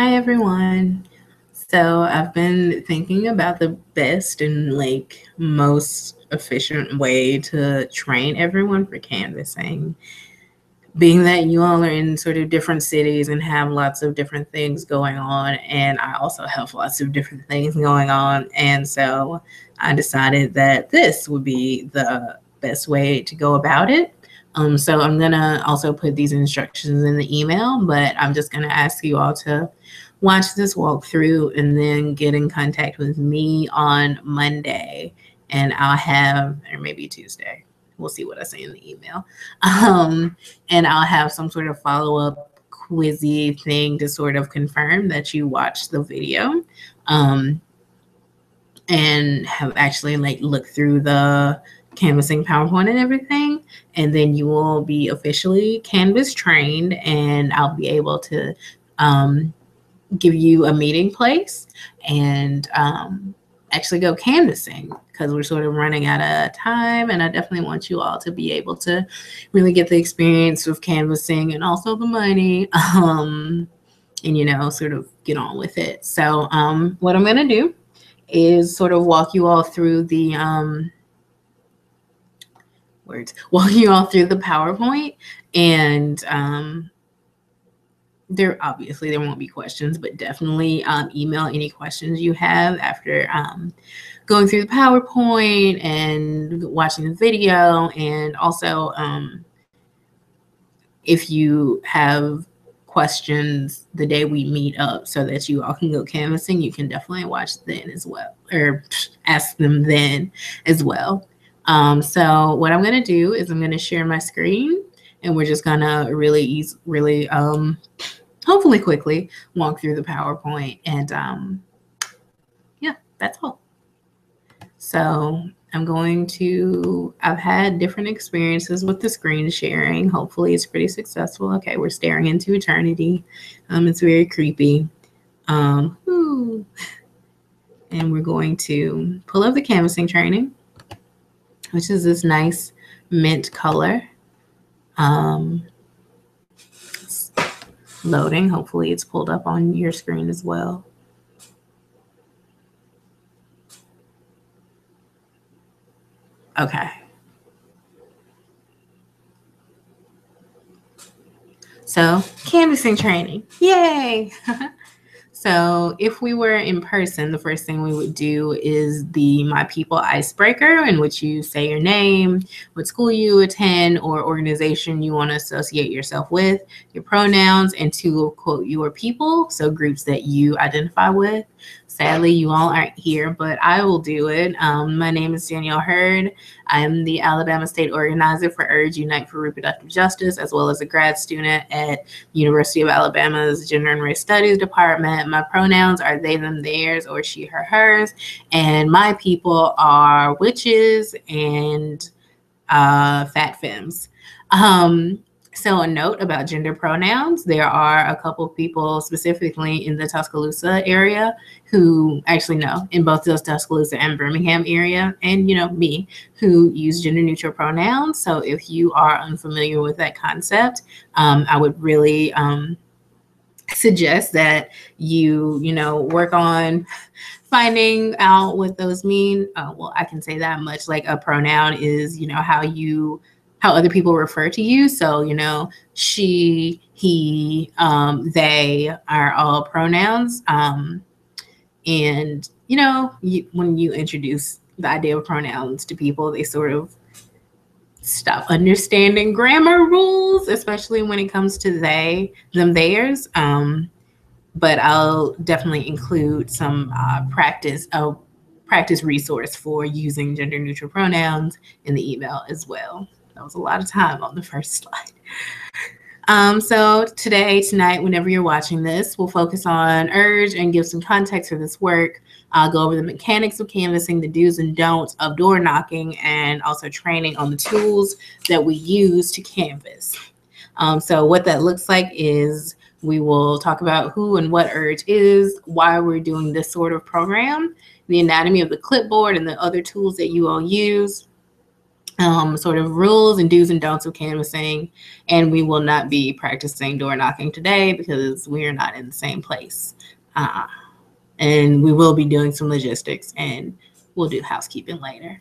Hi everyone. So I've been thinking about the best and most efficient way to train everyone for canvassing. Being that you all are in sort of different cities and have lots of different things going on, and I also have lots of different things going on, and so I decided that this would be the best way to go about it. So I'm gonna also put these instructions in the email, but I'm just gonna ask you all to watch this walkthrough and then get in contact with me on Monday, and I'll have, or maybe Tuesday. We'll see what I say in the email. And I'll have some sort of follow-up quizzy thing to sort of confirm that you watched the video, and have actually looked through the canvassing PowerPoint and everything. And then you will be officially Canvas trained, and I'll be able to give you a meeting place and actually go canvassing, because we're sort of running out of time, and I definitely want you all to be able to really get the experience of canvassing and also the money, and sort of get on with it. So what I'm going to do is sort of walk you all through the PowerPoint, and there won't be questions, but definitely email any questions you have after going through the PowerPoint and watching the video. And also, if you have questions the day we meet up so that you all can go canvassing, you can definitely watch then as well, or ask them then as well. So what I'm going to do is I'm going to share my screen, and we're just going to really hopefully quickly walk through the PowerPoint, and yeah, that's all. So I've had different experiences with the screen sharing. Hopefully it's pretty successful. Okay, we're staring into eternity. It's very creepy. And we're going to pull up the canvassing training, which is this nice mint color. It's loading. Hopefully it's pulled up on your screen as well. Okay. So canvassing training, yay! So if we were in person, the first thing we would do is the My People icebreaker, in which you say your name, what school you attend or organization you want to associate yourself with, your pronouns, and to quote your people, so groups that you identify with. Sadly, you all aren't here, but I will do it. My name is Danielle Hurd. I am the Alabama State Organizer for URGE Unite for Reproductive Justice, as well as a grad student at University of Alabama's Gender and Race Studies Department. My pronouns are they, them, theirs, or she, her, hers. And my people are witches and fat femmes. So a note about gender pronouns, there are a couple of people specifically in the Tuscaloosa area who actually know, in both those Tuscaloosa and Birmingham area, and me, who use gender neutral pronouns. So if you are unfamiliar with that concept, I would really suggest that you work on finding out what those mean. Well, I can say that much. Like, a pronoun is how other people refer to you. So she, he, they are all pronouns. And when you introduce the idea of pronouns to people, they sort of stop understanding grammar rules, especially when it comes to they, them, theirs. But I'll definitely include some practice resource for using gender neutral pronouns in the email as well. That was a lot of time on the first slide. So tonight, whenever you're watching this, we'll focus on URGE and give some context for this work. I'll go over the mechanics of canvassing, the do's and don'ts of door knocking, and also training on the tools that we use to canvass. So what that looks like is we will talk about who and what URGE is, why we're doing this sort of program, the anatomy of the clipboard and the other tools that you all use, sort of rules and do's and don'ts of canvassing, and we will not be practicing door knocking today because we are not in the same place. And we will be doing some logistics, and we'll do housekeeping later.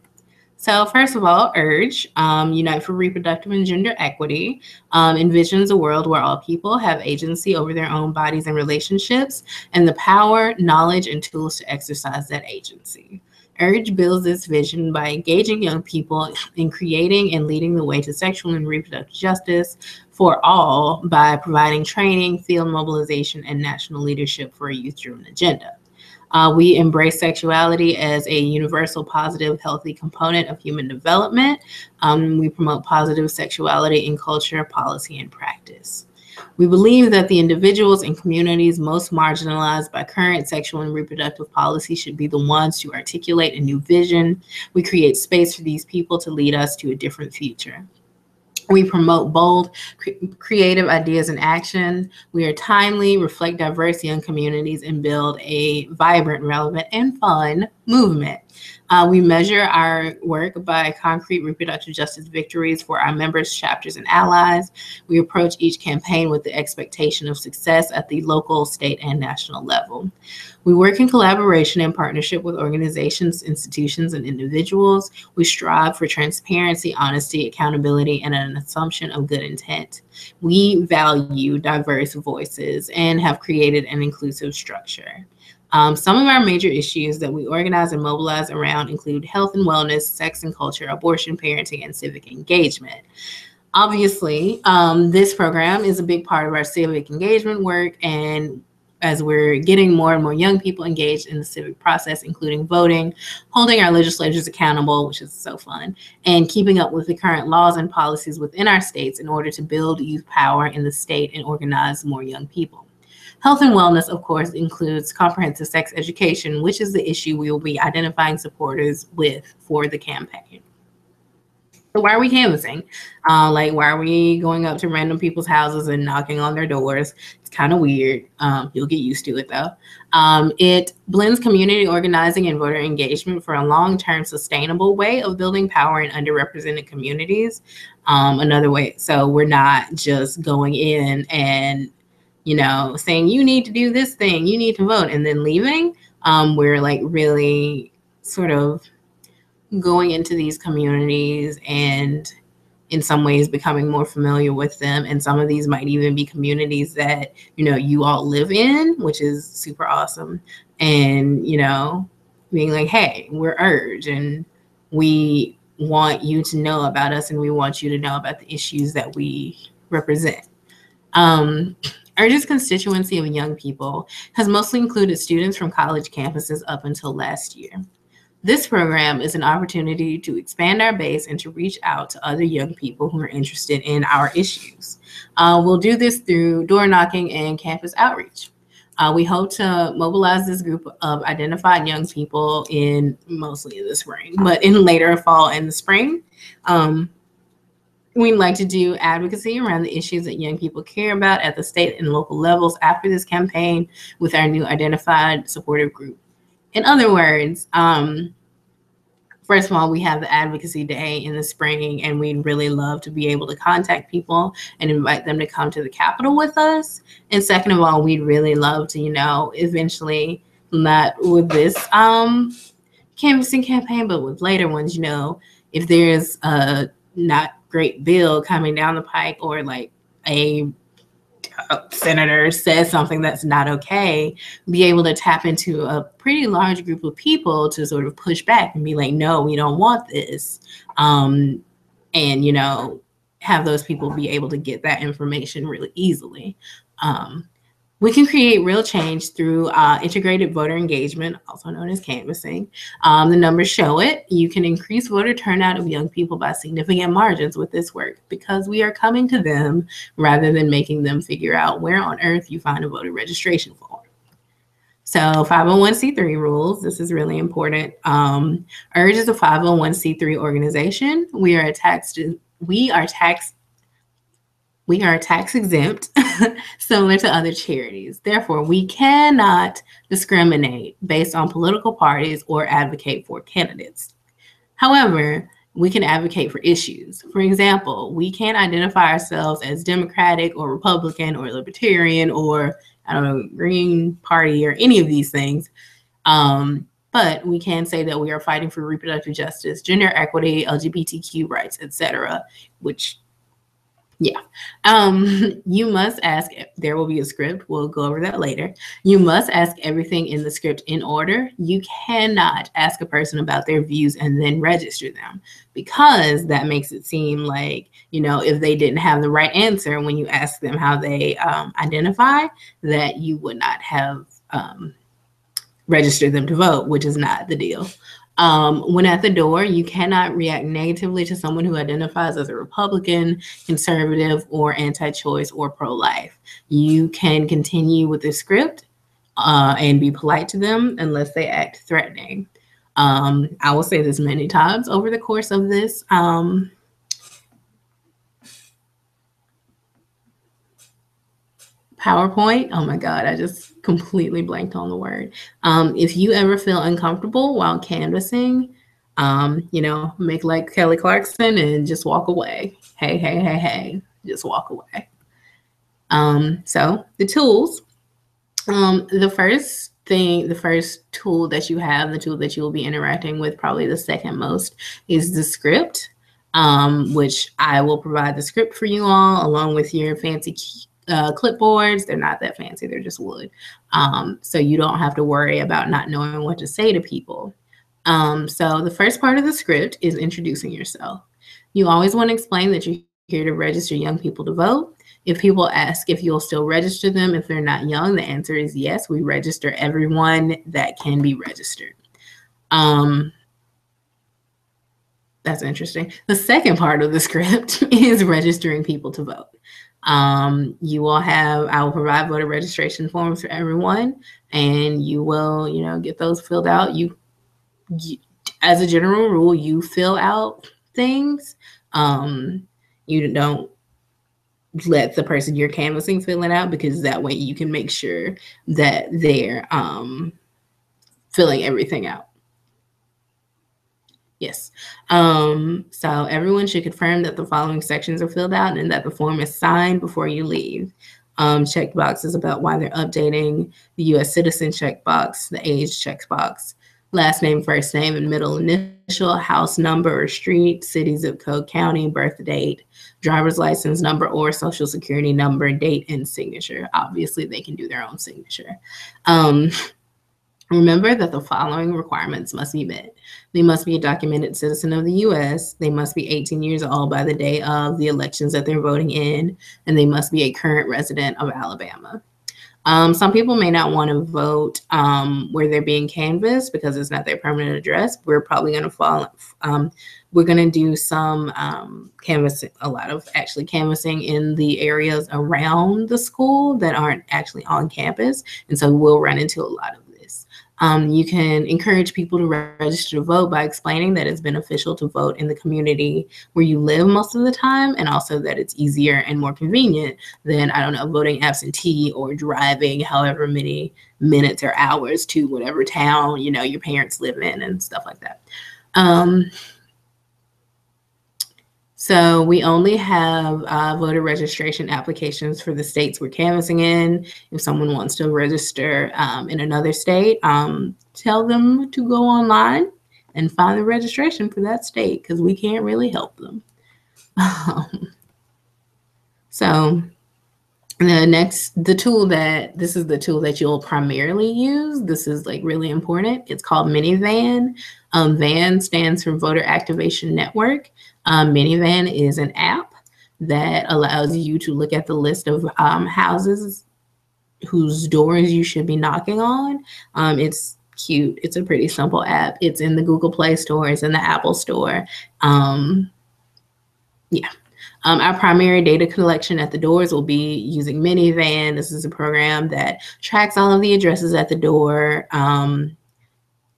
So first of all, URGE, Unite for Reproductive and Gender Equity, envisions a world where all people have agency over their own bodies and relationships, and the power, knowledge, and tools to exercise that agency. URGE builds this vision by engaging young people in creating and leading the way to sexual and reproductive justice for all by providing training, field mobilization, and national leadership for a youth-driven agenda. We embrace sexuality as a universal, positive, healthy component of human development. We promote positive sexuality in culture, policy, and practice. We believe that the individuals and communities most marginalized by current sexual and reproductive policy should be the ones to articulate a new vision. We create space for these people to lead us to a different future. We promote bold, creative ideas and action. We are timely, reflect diverse young communities, and build a vibrant, relevant, and fun movement. We measure our work by concrete reproductive justice victories for our members, chapters, and allies. We approach each campaign with the expectation of success at the local, state, and national level. We work in collaboration and partnership with organizations, institutions, and individuals. We strive for transparency, honesty, accountability, and an assumption of good intent. We value diverse voices and have created an inclusive structure. Some of our major issues that we organize and mobilize around include health and wellness, sex and culture, abortion, parenting, and civic engagement. Obviously, this program is a big part of our civic engagement work, and as we're getting more and more young people engaged in the civic process, including voting, holding our legislators accountable, which is so fun, and keeping up with the current laws and policies within our states in order to build youth power in the state and organize more young people. Health and wellness, of course, includes comprehensive sex education, which is the issue we will be identifying supporters with for the campaign. So why are we canvassing? Why are we going up to random people's houses and knocking on their doors? It's kind of weird. You'll get used to it, though. It blends community organizing and voter engagement for a long-term sustainable way of building power in underrepresented communities. Another way, so we're not just going in and saying you need to do this thing, you need to vote, and then leaving. We're like really sort of going into these communities and in some ways becoming more familiar with them. And some of these might even be communities that, you all live in, which is super awesome. And, being like, hey, we're URGE and we want you to know about us and we want you to know about the issues that we represent. URGE's constituency of young people has mostly included students from college campuses up until last year. This program is an opportunity to expand our base and to reach out to other young people who are interested in our issues. We'll do this through door knocking and campus outreach. We hope to mobilize this group of identified young people mostly in the spring, but in later fall and the spring. We'd like to do advocacy around the issues that young people care about at the state and local levels after this campaign with our new identified supportive group. In other words, first of all, we have the advocacy day in the spring, and we'd really love to be able to contact people and invite them to come to the Capitol with us. And second of all, we'd really love to, eventually, not with this canvassing campaign, but with later ones, if there's a not great bill coming down the pike, or like a senator says something that's not okay, be able to tap into a pretty large group of people to sort of push back and be like, no, we don't want this. And, have those people be able to get that information really easily. We can create real change through integrated voter engagement, also known as canvassing. The numbers show it. You can increase voter turnout of young people by significant margins with this work because we are coming to them rather than making them figure out where on earth you find a voter registration form. So 501c3 rules, this is really important. URGE is a 501c3 organization. We are tax exempt, similar to other charities. Therefore, we cannot discriminate based on political parties or advocate for candidates. However, We can advocate for issues. For example, we can't identify ourselves as Democratic or Republican or Libertarian or, I don't know, Green Party or any of these things. But we can say that we are fighting for reproductive justice, gender equity, LGBTQ rights, etc. Which, yeah. You must ask, there will be a script. We'll go over that later. You must ask everything in the script in order. You cannot ask a person about their views and then register them, because that makes it seem like, you know, if they didn't have the right answer when you ask them how they identify, that you would not have register them to vote, which is not the deal. When at the door, you cannot react negatively to someone who identifies as a Republican, conservative, or anti-choice or pro-life. You can continue with the script and be polite to them unless they act threatening. I will say this many times over the course of this PowerPoint. Oh my God, I just completely blanked on the word. If you ever feel uncomfortable while canvassing, you know, make like Kelly Clarkson and just walk away. Hey, hey, hey, hey, just walk away. So the tools, the first tool that you have, the tool that you will be interacting with, probably the second most, is the script, which I will provide the script for you all along with your fancy clipboards. They're not that fancy, they're just wood. So you don't have to worry about not knowing what to say to people. So the first part of the script is introducing yourself. You always want to explain that you're here to register young people to vote. If people ask if you'll still register them if they're not young, the answer is yes. We register everyone that can be registered. That's interesting. The second part of the script is registering people to vote. You will have, I will provide voter registration forms for everyone, and you will, you know, get those filled out. You as a general rule, you fill out things. You don't let the person you're canvassing fill it out, because that way you can make sure that they're filling everything out. Yes. So everyone should confirm that the following sections are filled out and that the form is signed before you leave. Check boxes about why they're updating, the U.S. citizen checkbox, the age checkbox, last name, first name, and middle initial, house number or street, city, zip code, county, birth date, driver's license number or social security number, date, and signature. Obviously, they can do their own signature. Remember that the following requirements must be met. They must be a documented citizen of the U.S. They must be 18 years old by the day of the elections that they're voting in, and they must be a current resident of Alabama. Some people may not want to vote where they're being canvassed because it's not their permanent address. We're probably going to we're going to do some canvassing, a lot of actually canvassing in the areas around the school that aren't actually on campus. And so we'll run into a lot of this. You can encourage people to register to vote by explaining that it's beneficial to vote in the community where you live most of the time, and also that it's easier and more convenient than, I don't know, voting absentee or driving however many minutes or hours to whatever town, you know, your parents live in and stuff like that. So we only have voter registration applications for the states we're canvassing in. If someone wants to register in another state, tell them to go online and find the registration for that state, because we can't really help them. So this is the tool that you'll primarily use. This is like really important. It's called Minivan. VAN stands for Voter Activation Network. Minivan is an app that allows you to look at the list of houses whose doors you should be knocking on. It's cute. It's a pretty simple app. It's in the Google Play Store. It's in the Apple Store. Yeah. Our primary data collection at the doors will be using Minivan. This is a program that tracks all of the addresses at the door.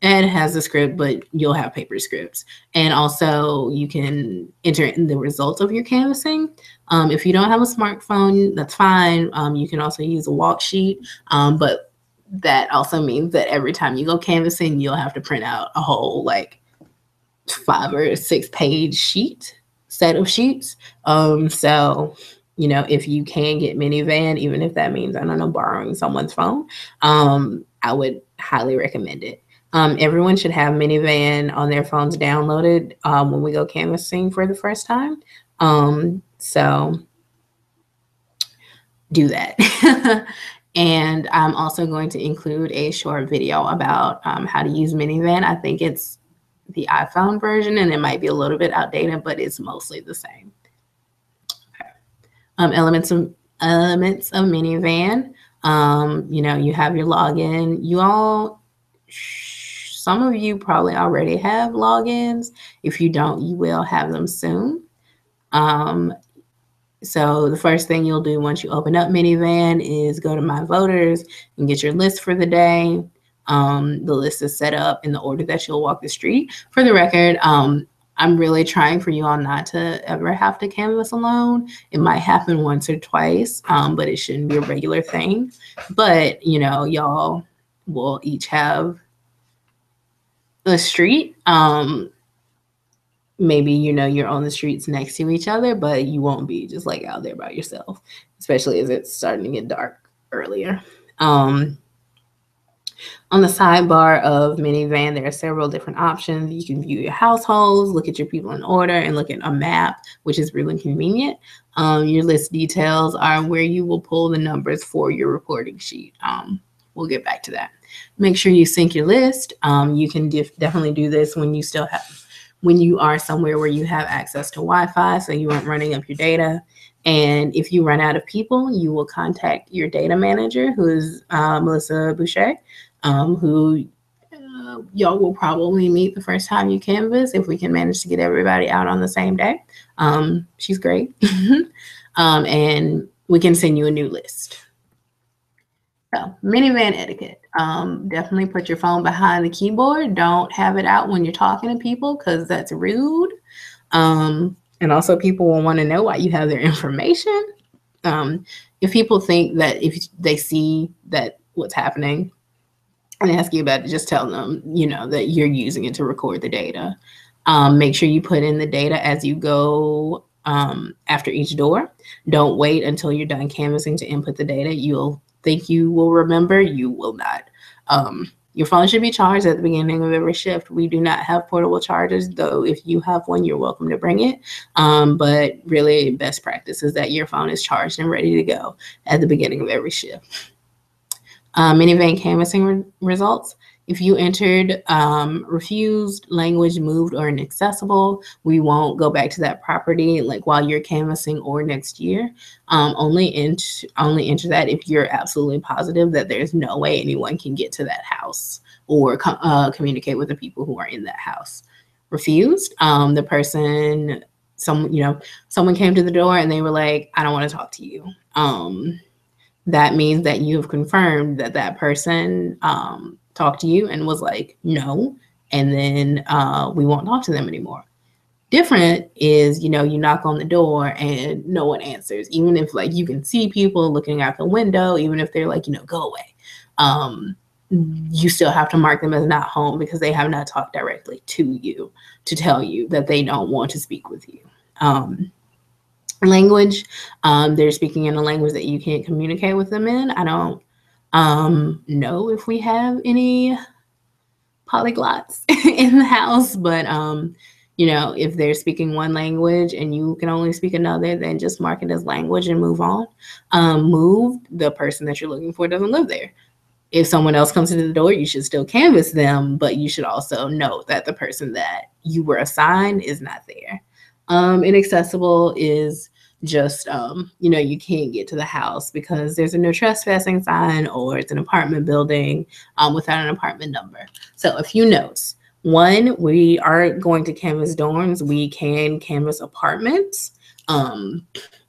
And it has a script, but you'll have paper scripts. And also you can enter in the results of your canvassing. If you don't have a smartphone, that's fine. You can also use a walk sheet, but that also means that every time you go canvassing, you'll have to print out a whole like 5 or 6 page set of sheets. So, you know, if you can get Minivan, even if that means, I don't know, borrowing someone's phone, I would highly recommend it. Everyone should have Minivan on their phones downloaded when we go canvassing for the first time. So do that. And I'm also going to include a short video about how to use Minivan. I think it's the iPhone version, and it might be a little bit outdated, but it's mostly the same. Okay. Elements of Minivan. You know, you have your login. Some of you probably already have logins. If you don't, you will have them soon. So the first thing you'll do once you open up Minivan is go to My Voters and get your list for the day. The list is set up in the order that you'll walk the street. For the record, I'm really trying for you all not to ever have to canvass alone. It might happen once or twice, but it shouldn't be a regular thing. But, you know, y'all will each have a street. Maybe, you know, you're on the streets next to each other, but you won't be just like out there by yourself, especially as it's starting to get dark earlier. On the sidebar of Minivan, there are several different options. You can view your households, look at your people in order, and look at a map, which is really convenient. Your list details are where you will pull the numbers for your reporting sheet. We'll get back to that. Make sure you sync your list. You can definitely do this when you are somewhere where you have access to Wi-Fi, so you aren't running up your data. And if you run out of people, you will contact your data manager, who is Melissa Boucher, who y'all will probably meet the first time you canvass if we can manage to get everybody out on the same day. She's great. And we can send you a new list. So, Minivan etiquette. Definitely put your phone behind the keyboard. Don't have it out when you're talking to people, because that's rude. And also, people will want to know why you have their information. If people think that if they see that what's happening and ask you about it, just tell them, you know, that you're using it to record the data. Make sure you put in the data as you go after each door. Don't wait until you're done canvassing to input the data. You'll think you will remember, you will not. Your phone should be charged at the beginning of every shift. We do not have portable chargers, though if you have one, you're welcome to bring it. But really, best practice is that your phone is charged and ready to go at the beginning of every shift. Minivan canvassing results. If you entered refused, language, moved, or inaccessible, we won't go back to that property like while you're canvassing or next year. Only enter that if you're absolutely positive that there's no way anyone can get to that house or communicate with the people who are in that house. Refused, the person, someone came to the door and they were like, I don't want to talk to you. That means that you have confirmed that that person talked to you and was like, no, and then we won't talk to them anymore. Different is, you knock on the door and no one answers, even if like you can see people looking out the window, even if they're like, go away. You still have to mark them as not home because they have not talked directly to you to tell you that they don't want to speak with you. Language, they're speaking in a language that you can't communicate with them in. I don't know if we have any polyglots in the house, but if they're speaking one language and you can only speak another, then just mark it as language and move on. Moved, the person that you're looking for doesn't live there. If someone else comes to the door, you should still canvass them, but you should also know that the person that you were assigned is not there. Inaccessible is just, you can't get to the house because there's a no trespassing sign or it's an apartment building without an apartment number. So a few notes. One, we are going to canvass dorms. We can canvass apartments. And,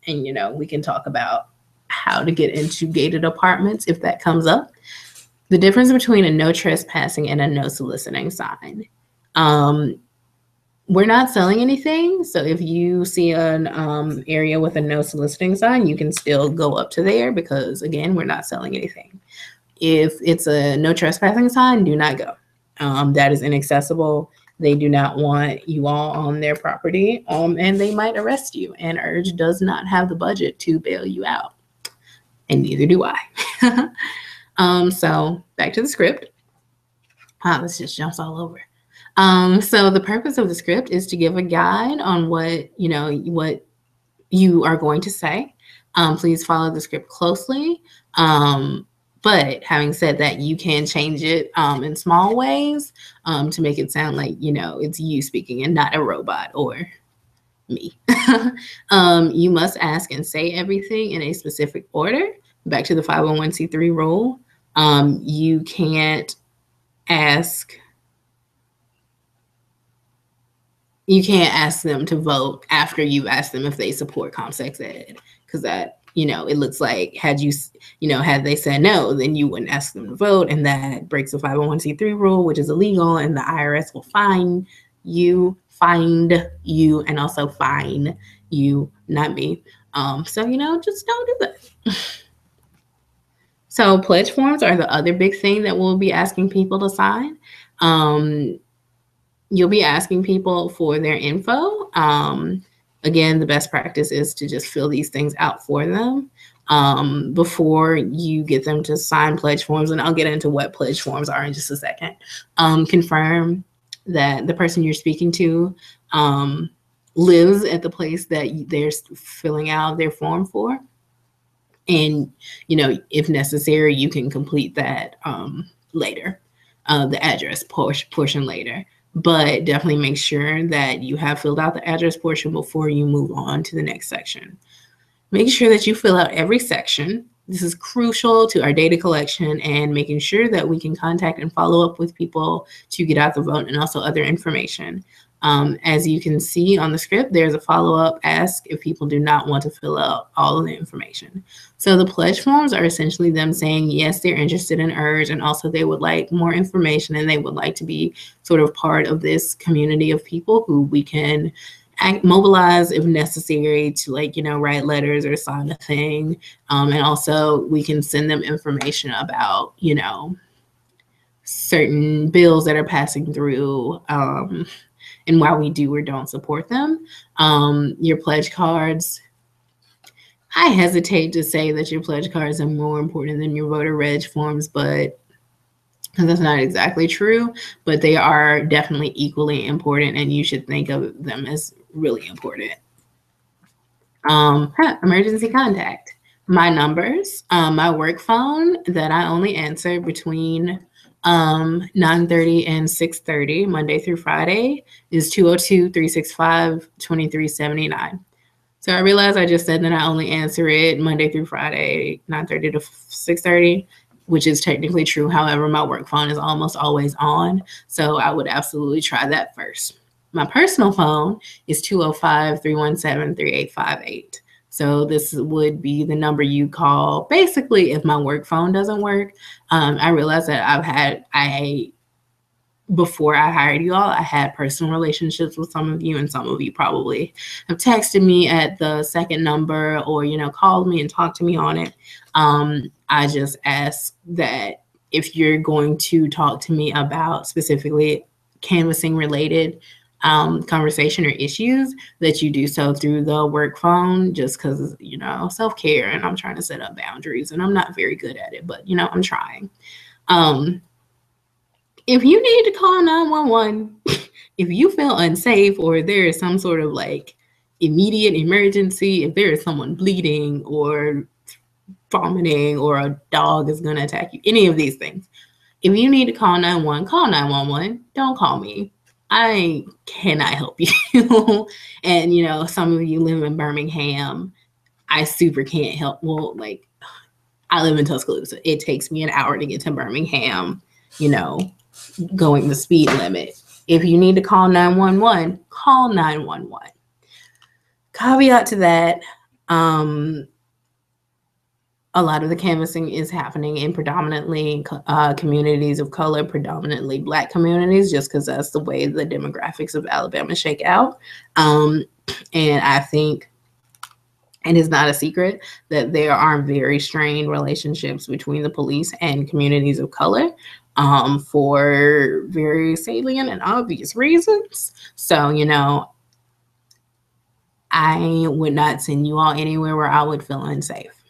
we can talk about how to get into gated apartments if that comes up. The difference between a no trespassing and a no soliciting sign. We're not selling anything, so if you see an area with a no soliciting sign, you can still go up to there because, again, we're not selling anything. If it's a no trespassing sign, do not go. That is inaccessible. They do not want you all on their property, and they might arrest you. And Urge does not have the budget to bail you out, and neither do I. So back to the script. Wow, this just jumps all over. So the purpose of the script is to give a guide on what you are going to say. Please follow the script closely. But having said that, you can change it in small ways to make it sound like, it's you speaking and not a robot or me. You must ask and say everything in a specific order. Back to the 501c3 rule. You can't ask them to vote after you've asked them if they support CompSex Ed, because that, it looks like had they said no, then you wouldn't ask them to vote, and that breaks the 501c3 rule, which is illegal, and the IRS will find you, and also fine you, not me. So, just don't do that. So pledge forms are the other big thing that we'll be asking people to sign. You'll be asking people for their info. Again, the best practice is to just fill these things out for them before you get them to sign pledge forms. And I'll get into what pledge forms are in just a second. Confirm that the person you're speaking to lives at the place that they're filling out their form for. And, if necessary, you can complete that later, the address portion later. But definitely make sure that you have filled out the address portion before you move on to the next section. Make sure that you fill out every section. This is crucial to our data collection and making sure that we can contact and follow up with people to get out the vote and also other information. As you can see on the script, there's a follow-up ask if people do not want to fill out all of the information. So the pledge forms are essentially them saying, yes, they're interested in Urge, and also they would like more information and they would like to be sort of part of this community of people who we can mobilize if necessary to write letters or sign a thing. And also we can send them information about, certain bills that are passing through, and why we do or don't support them. Your pledge cards, I hesitate to say that your pledge cards are more important than your voter reg forms, but because that's not exactly true, but they are definitely equally important, and you should think of them as really important. Emergency contact. My numbers, my work phone that I only answer between 9:30 and 6:30 Monday through Friday is 202-365-2379. So I realize I just said that I only answer it Monday through Friday, 9:30 to 6:30, which is technically true. However, my work phone is almost always on, so I would absolutely try that first. My personal phone is 205-317-3858. So this would be the number you call basically if my work phone doesn't work. I realized that before I hired you all, I had personal relationships with some of you, and some of you probably have texted me at the second number or, called me and talked to me on it. I just ask that if you're going to talk to me about specifically canvassing related conversation or issues, that you do so through the work phone, just because, self-care, and I'm trying to set up boundaries, and I'm not very good at it, but, I'm trying. If you need to call 911, if you feel unsafe or there is some sort of immediate emergency, if there is someone bleeding or vomiting or a dog is going to attack you, any of these things, if you need to call 911, call 911. Don't call me. I cannot help you. And, some of you live in Birmingham. I super can't help. Well, I live in Tuscaloosa. It takes me an hour to get to Birmingham, going the speed limit. If you need to call 911, call 911. Caveat to that, a lot of the canvassing is happening in predominantly communities of color, predominantly Black communities, just because that's the way the demographics of Alabama shake out. And I think it is not a secret that there are very strained relationships between the police and communities of color. for very salient and obvious reasons. So, I would not send you all anywhere where I would feel unsafe.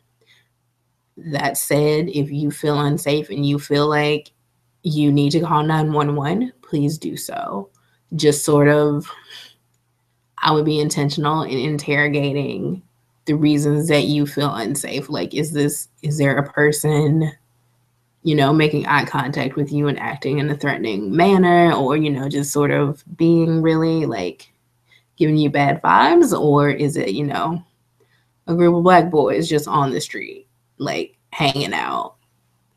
That said, if you feel unsafe and you feel like you need to call 911, please do so. Just sort of, I would be intentional in interrogating the reasons that you feel unsafe. Like, is there a person, making eye contact with you and acting in a threatening manner, or, just sort of being really like giving you bad vibes? Or is it, a group of Black boys just on the street, like hanging out?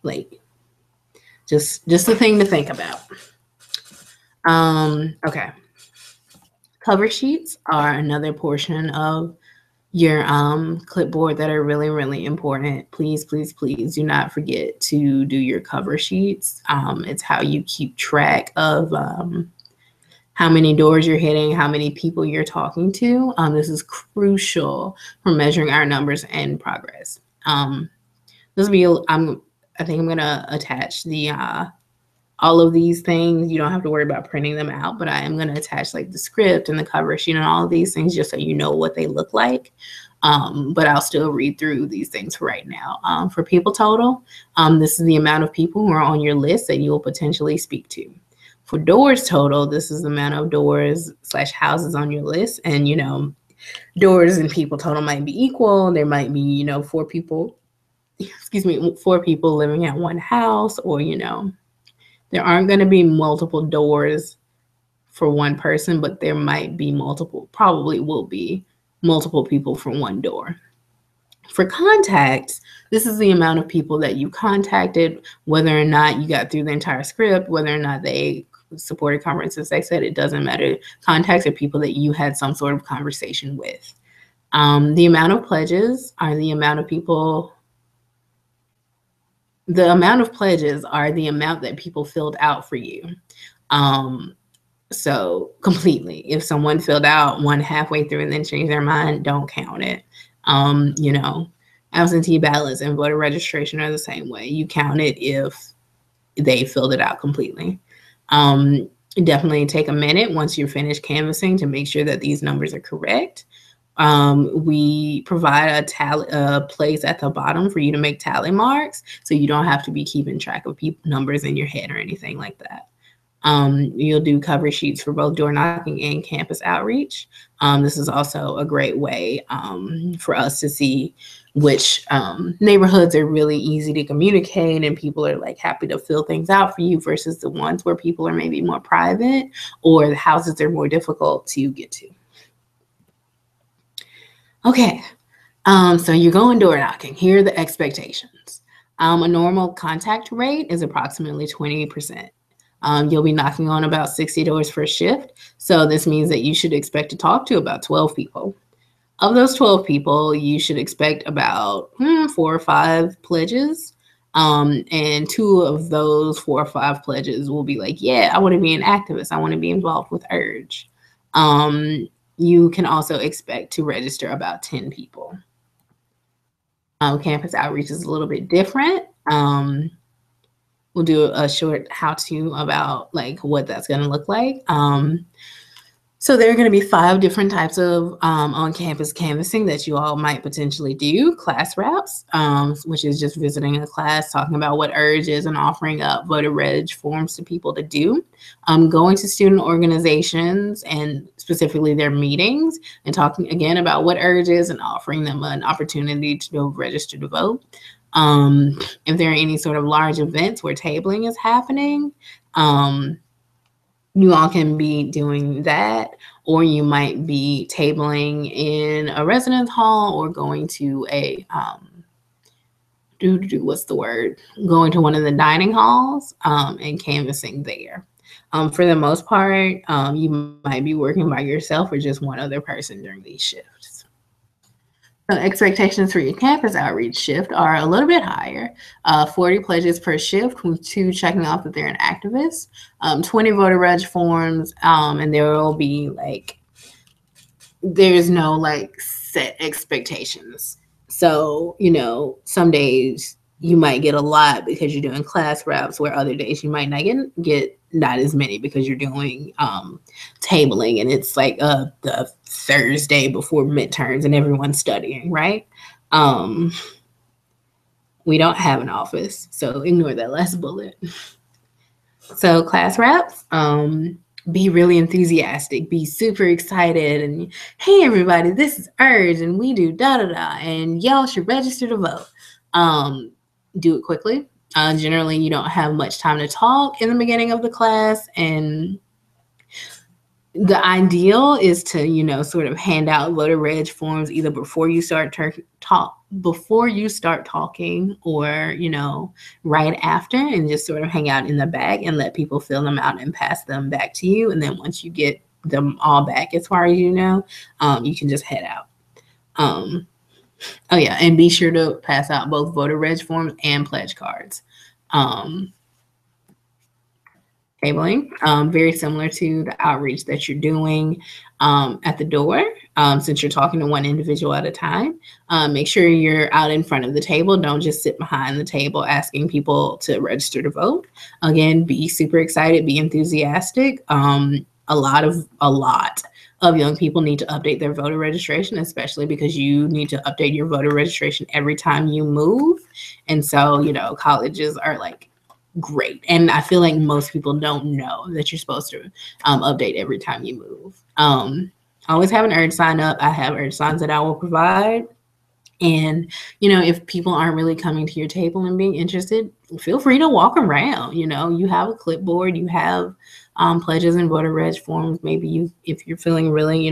Like, just a thing to think about. Okay. Cover sheets are another portion of your clipboard that are really, really important. Please, please, please do not forget to do your cover sheets. It's how you keep track of how many doors you're hitting, how many people you're talking to. This is crucial for measuring our numbers and progress. I think I'm gonna attach the all of these things. You don't have to worry about printing them out, but I am going to attach like the script and the cover sheet and all of these things just so you know what they look like. But I'll still read through these things for right now. For people total, this is the amount of people who are on your list that you will potentially speak to. For doors total, this is the amount of doors / houses on your list. And, doors and people total might be equal. There might be, 4 people living at one house, or, there aren't going to be multiple doors for one person, but there might be probably will be multiple people for one door. For contacts, this is the amount of people that you contacted, whether or not you got through the entire script, whether or not they supported conferences. They said it doesn't matter. Contacts are people that you had some sort of conversation with. The amount of pledges are the amount of people. The amount of pledges are the amount that people filled out for you. So completely, if someone filled out one halfway through and then changed their mind, don't count it. Absentee ballots and voter registration are the same way. You count it if they filled it out completely. Definitely take a minute once you're finished canvassing to make sure that these numbers are correct. We provide a place at the bottom for you to make tally marks, so you don't have to be keeping track of numbers in your head or anything like that. You'll do cover sheets for both door knocking and campus outreach. This is also a great way for us to see which neighborhoods are really easy to communicate and people are like happy to fill things out for you versus the ones where people are maybe more private or the houses are more difficult to get to. Okay, so you're going door knocking. Here are the expectations. A normal contact rate is approximately 20%. You'll be knocking on about 60 doors per shift. So this means that you should expect to talk to about 12 people. Of those 12 people, you should expect about 4 or 5 pledges. And 2 of those 4 or 5 pledges will be like, yeah, I want to be an activist. I want to be involved with URGE. You can also expect to register about 10 people. Campus outreach is a little bit different. We'll do a short how-to about like what that's going to look like. So there are going to be 5 different types of on-campus canvassing that you all might potentially do. Class routes, which is just visiting a class, talking about what URGE is and offering up voter reg forms to people to do. Going to student organizations and specifically their meetings and talking again about what URGE is and offering them an opportunity to register to vote. If there are any sort of large events where tabling is happening, you all can be doing that, or you might be tabling in a residence hall or going to a going to one of the dining halls and canvassing there. For the most part, you might be working by yourself or just one other person during these shifts. So expectations for your campus outreach shift are a little bit higher. 40 pledges per shift with 2 checking off that they're an activist, 20 voter reg forms, and there will be like, there's no like set expectations. So, some days you might get a lot because you're doing class reps, where other days you might not get not as many because you're doing tabling, and it's like the Thursday before midterms and everyone's studying, right? We don't have an office, so ignore that last bullet. So class reps, be really enthusiastic, be super excited, and hey everybody, this is Urge, and we do da da da, and y'all should register to vote. Do it quickly. Generally, you don't have much time to talk in the beginning of the class, and the ideal is to, sort of hand out voter reg forms either before you start talking, or, right after, and just sort of hang out in the back and let people fill them out and pass them back to you. And then once you get them all back, as far as you know, you can just head out. Oh yeah, and be sure to pass out both voter reg forms and pledge cards. Tabling, very similar to the outreach that you're doing at the door. Since you're talking to one individual at a time, make sure you're out in front of the table. Don't just sit behind the table asking people to register to vote. Again, be super excited, be enthusiastic. A lot of young people need to update their voter registration, especially because you need to update your voter registration every time you move. And so, colleges are like, great. And I feel like most people don't know that you're supposed to update every time you move. Always have an urge sign up. I have urge signs that I will provide. And, if people aren't really coming to your table and being interested, feel free to walk around. You have a clipboard, you have pledges and voter reg forms. Maybe if you're feeling really,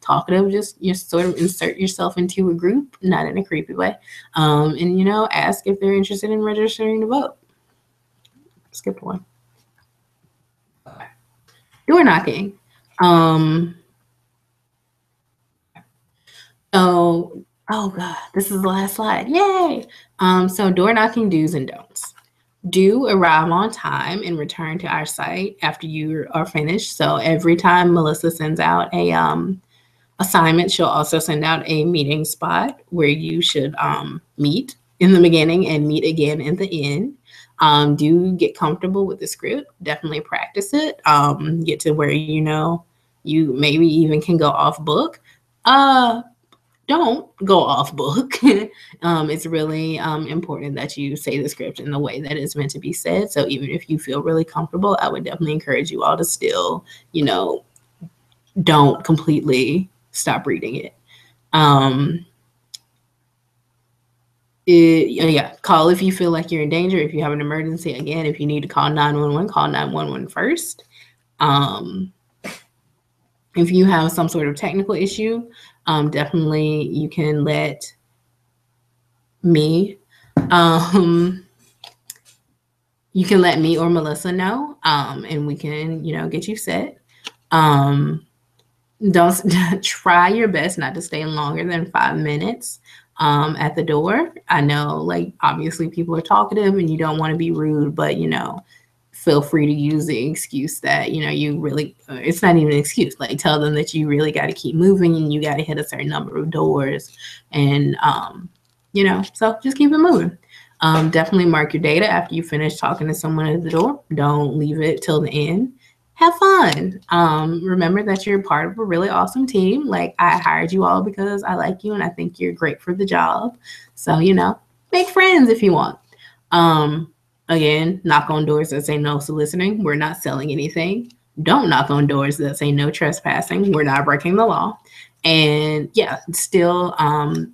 talkative, just sort of insert yourself into a group, not in a creepy way. And, ask if they're interested in registering to vote. Skip one. Door knocking. Oh God, this is the last slide. Yay! So door knocking do's and don'ts. Do arrive on time and return to our site after you are finished. So every time Melissa sends out a assignment, she'll also send out a meeting spot where you should meet in the beginning and meet again in the end. Do get comfortable with the script. Definitely practice it. Get to where you maybe even can go off book. Don't go off book. It's really important that you say the script in the way that it's meant to be said. So even if you feel really comfortable, I would definitely encourage you all to still, don't completely stop reading it. Call if you feel like you're in danger. If you have an emergency, again, if you need to call 911, call 911 first. If you have some sort of technical issue, definitely you can let me, or Melissa know, and we can, get you set. Don't try your best not to stay longer than 5 minutes at the door. I know, like, obviously people are talkative and you don't want to be rude, but, feel free to use the excuse that, you really, it's not even an excuse, like tell them that you really got to keep moving and you got to hit a certain number of doors. And, so just keep it moving. Definitely mark your data after you finish talking to someone at the door. Don't leave it till the end. Have fun. Remember that you're part of a really awesome team. Like, I hired you all because I like you and I think you're great for the job. So, make friends if you want. Again, knock on doors that say no soliciting. We're not selling anything. Don't knock on doors that say no trespassing. We're not breaking the law. And still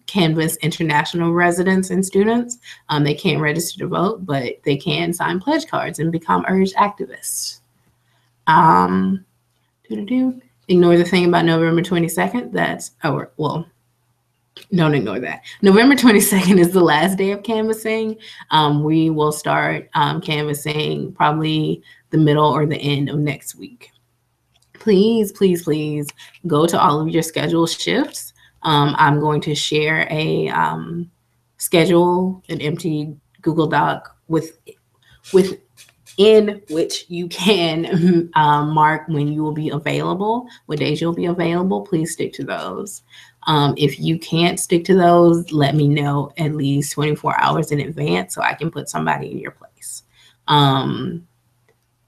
canvass international residents and students. They can't register to vote, but they can sign pledge cards and become URGE activists. Ignore the thing about November 22nd. Don't ignore that. November 22nd is the last day of canvassing. We will start canvassing probably the middle or the end of next week. Please, please, please go to all of your scheduled shifts. I'm going to share a schedule, an empty Google Doc in which you can mark when you will be available, what days you'll be available. Please stick to those. If you can't stick to those, let me know at least 24 hours in advance so I can put somebody in your place.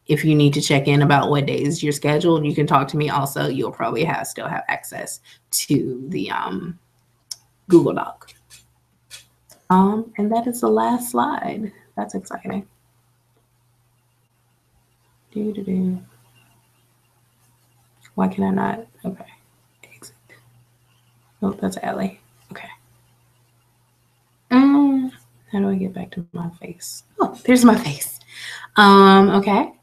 If you need to check in about what days you're scheduled, you can talk to me also. You'll probably still have access to the Google Doc. And that is the last slide. That's exciting. Why can I not? Okay. Exit. Oh, that's Allie. Okay. How do I get back to my face? Oh, there's my face. Okay.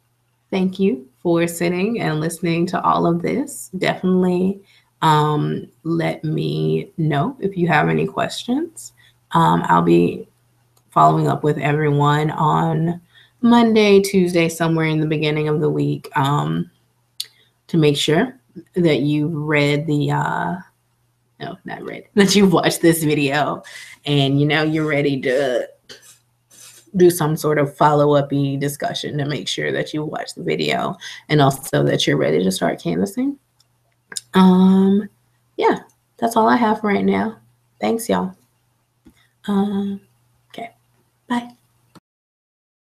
Thank you for sitting and listening to all of this. Definitely let me know if you have any questions. I'll be following up with everyone on Monday, Tuesday, somewhere in the beginning of the week to make sure that you've read that you've watched this video and you're ready to do some sort of follow-up-y discussion to make sure that you watch the video and also that you're ready to start canvassing. Yeah, that's all I have for right now. Thanks, y'all. Okay, bye.